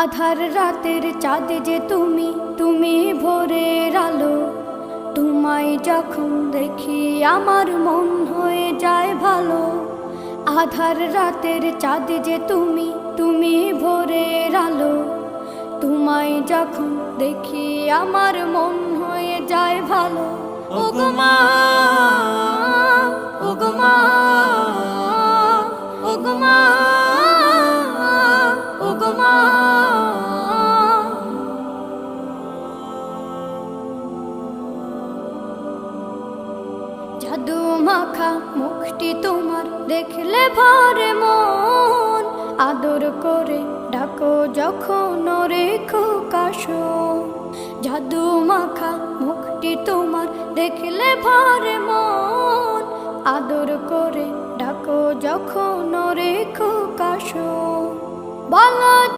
আধার রাতের চাঁদ যে তুমি, তুমি ভোরের আলো। তোমায় যখন দেখি আমার মন হয়ে যায় ভালো। আধার রাতের চাঁদ যে তুমি, তুমি ভোরের আলো। তোমায় যখন দেখি আমার মন হয়ে যায় ভালো। ওগো মা, ওগো মা, ওগো মা, ওগো মা। জাদু মাখা মুখটি তোমার দেখলে ভরে মন। আদর করে ডাকো যখন রেখো কাশন। জাদু মাখা মুখটি তোমার দেখলে ভরে মন। আদর করে ডাকো যখন রেখো কাশন। বলো